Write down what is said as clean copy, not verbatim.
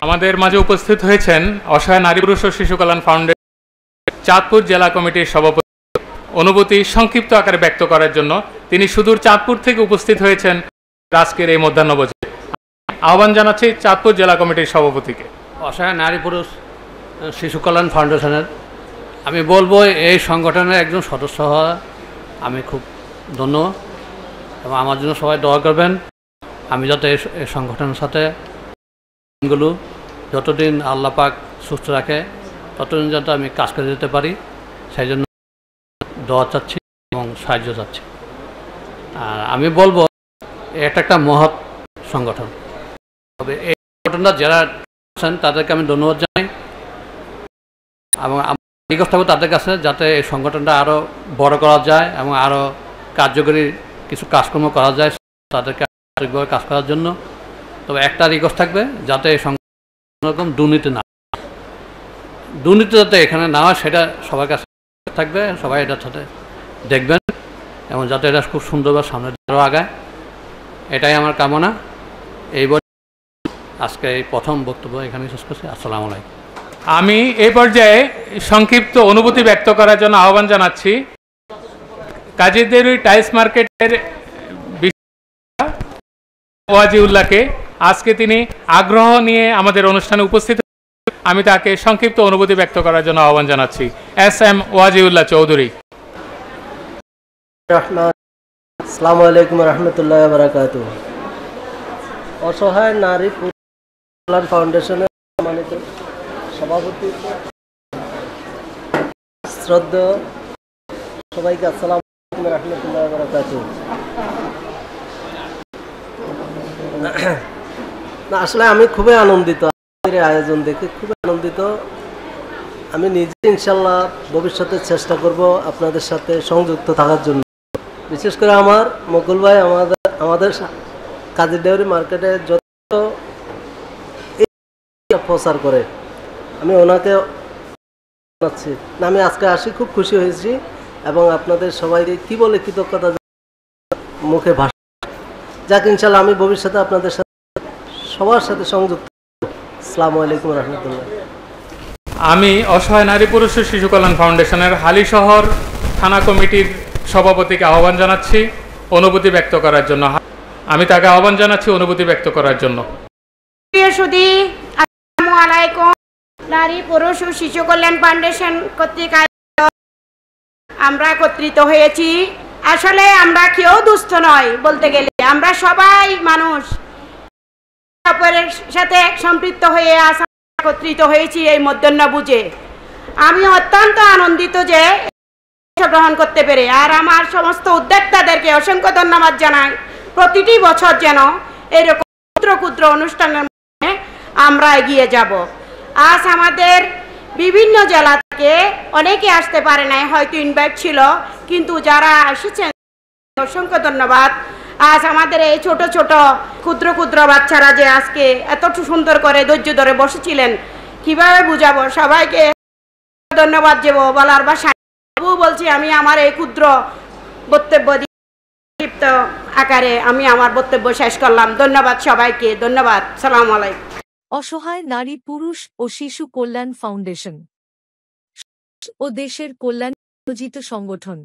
আমাদের মাঝে উপস্থিত হয়েছেন অসহায় নারী পুরুষ ও শিশু কল্যাণ ফাউন্ডেশন চাঁদপুর জেলা কমিটির সভাপতি। অনুভূতি সংক্ষিপ্ত আকারে ব্যক্ত করার জন্য তিনি সুদূর চাঁদপুর থেকে উপস্থিত হয়েছেন আজকের এই মধ্যাহ্নভোজে। আহ্বান জানাচ্ছি চাঁদপুর জেলা কমিটির সভাপতিকে। অসহায় নারী পুরুষ শিশু কল্যাণ ফাউন্ডেশনের আমি বলবো এই সংগঠনের একজন সদস্য হওয়া আমি খুব ধন্য এবং আমার জন্য সবাই দোয়া করবেন। আমি যাতে এই সংগঠনের সাথে যতদিন আল্লাহ পাক সুস্থ রাখে ততদিন যাতে আমি কাজ করে যেতে পারি, সেই জন্য দোয়া চাচ্ছি এবং সাহায্য চাচ্ছি। আর আমি বলবো এটা একটা মহৎ সংগঠন। তবে এই সংগঠনটা যারা আছেন তাদেরকে আমি ধন্যবাদ জানাই এবং রিকোয়েস্ট থাকবো তাদের কাছে যাতে এই সংগঠনটা আরও বড় করা যায় এবং আরও কার্যকরী কিছু কাজকর্ম করা যায় তাদেরকে আন্তরিকভাবে কাজ করার জন্য। তবে একটা রিকোয়েস্ট থাকবে যাতে এই সংগঠন রকম দুর্নীতি যাতে এখানে না হয় সেটা সবার কাছে থাকবে, সবাই এটার সাথে দেখবেন এবং যাতে এটা খুব সুন্দরভাবে সামনে আরও আগায়, এটাই আমার কামনা। এইবার আজকে এই প্রথম বক্তব্য এখানে শেষ করছি। আসসালামু আলাইকুম। আমি এই পর্যায়ে সংক্ষিপ্ত অনুভূতি ব্যক্ত করার জন্য আহ্বান জানাচ্ছি কাজীদের টাইলস মার্কেটের ওয়াজিউল্লাহকে। আজকে তিনি আগ্রহ নিয়ে আমাদের অনুষ্ঠানে উপস্থিত, আমি তাকে সংক্ষিপ্ত অনুভূতি ব্যক্ত করার জন্য আহ্বান জানাচ্ছি। এস.এম. ওয়াজিউল্লাহ চৌধুরী। আসসালামু আলাইকুম রহমতুল্লাহ বারাকাতুহু। অসহায় নারী কল্যাণ ফাউন্ডেশনের সম্মানিত সভাপতি, শ্রদ্ধেয় সবাইকে আসসালামু আলাইকুম রহমতুল্লাহ বারাকাতুহু। না, আসলে আমি খুবই আনন্দিত, আয়োজন দেখে খুবই আনন্দিত। আমি নিজে ইনশাল্লাহ ভবিষ্যতে চেষ্টা করব আপনাদের সাথে সংযুক্ত থাকার জন্য। বিশেষ করে আমার মকুল ভাই আমাদের কাজী ডেয়ারি মার্কেটে যত প্রচার করে আমি ওনাকে জানাচ্ছি। আমি আজকে আসি খুব খুশি হয়েছি এবং আপনাদের সবাইকে কি বলে কৃতজ্ঞতা মুখে ভাষা যাক। ইনশাল্লাহ আমি ভবিষ্যতে আপনাদের সাথে সবার সাথে সংযুক্ত। আসসালামু আলাইকুম রহমতুল্লাহ। আমি অসহায় নারী পুরুষ ও শিশু কল্যাণ ফাউন্ডেশনের হালিশহর থানা কমিটির সভাপতিকে আহ্বান জানাচ্ছি অনুভূতি ব্যক্ত করার জন্য। আমি তাকে আহ্বান জানাচ্ছি অনুভূতি ব্যক্ত করার জন্য। আসসালামু আলাইকুম। নারী পুরুষ ও শিশু কল্যাণ ফাউন্ডেশন কর্তৃক আমরা একত্রিত হয়েছি। আসলে আমরা কেউ দুস্থ নয়, বলতে গেলে আমরা সবাই মানুষ, অপরের সাথে সম্পৃক্ত হয়ে একত্রিত হয়েছি এই মধ্যাহ্ন বুঝে। আমি অত্যন্ত আনন্দিত যে গ্রহণ করতে পেরে, আর আমার সমস্ত উদ্যোক্তাদেরকে অসংখ্য ধন্যবাদ জানাই। প্রতিটি বছর যেন এরকম ক্ষুদ্র ক্ষুদ্র অনুষ্ঠানের মধ্যে আমরা এগিয়ে যাব। আজ আমাদের বিভিন্ন জেলা থেকে অনেকে আসতে পারে নাই, হয়তো ইনভাইট ছিল, কিন্তু যারা এসেছেন অসংখ্য ধন্যবাদ। আজ আমাদের এই ছোট ছোট ক্ষুদ্র ক্ষুদ্র বাচ্চারা যে আজকে এত সুন্দর করে ধৈর্য ধরে বসেছিলেন, কিভাবে বুঝাবো সবাইকে ধন্যবাদ দেব বলার ভাষায় বলছি। আমি আমার এই ক্ষুদ্র বক্তব্য সংক্ষিপ্ত আকারে আমি আমার বক্তব্য শেষ করলাম। ধন্যবাদ সবাইকে, ধন্যবাদ। সালাম আলাইকুম। অসহায় নারী পুরুষ ও শিশু কল্যাণ ফাউন্ডেশন ও দেশের কল্যাণ নিয়োজিত সংগঠন।